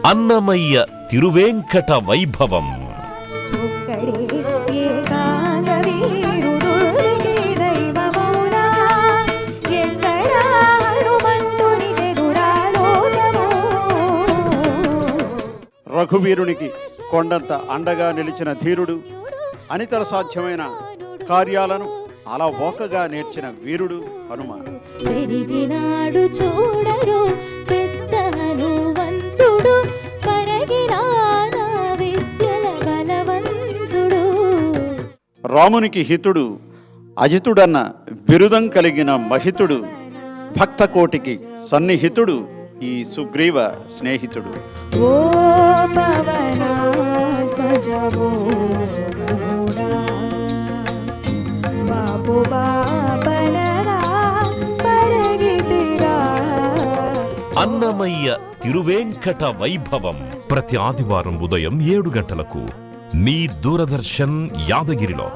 అన్నమయ్య తిరువేంకట వైభవం. రఘువీరునికి కొండంత అండగా నిలిచిన ధీరుడు, అనితర సాధ్యమైన కార్యాలను అలవోకగా నేర్చిన వీరుడు హనుమ. పెరిగినాడు చూడరు పెద్ద హనుమంతుడు, పరగినాడు విద్యల బలవంతుడు. రామునికి హితుడు, అజితుడన్న బిరుదం కలిగిన మహితుడు, భక్తకోటికి సన్నిహితుడు ఈ సుగ్రీవ స్నేహితుడు. ఓ పవనాత్మజవో గరుడా, బాపు బాపనగా పరగితిరా. అన్నమయ్య తిరువేంకట వైభవం ప్రతి ఆదివారం ఉదయం 7 గంటలకు మీ దూరదర్శన్ యాదగిరిలో.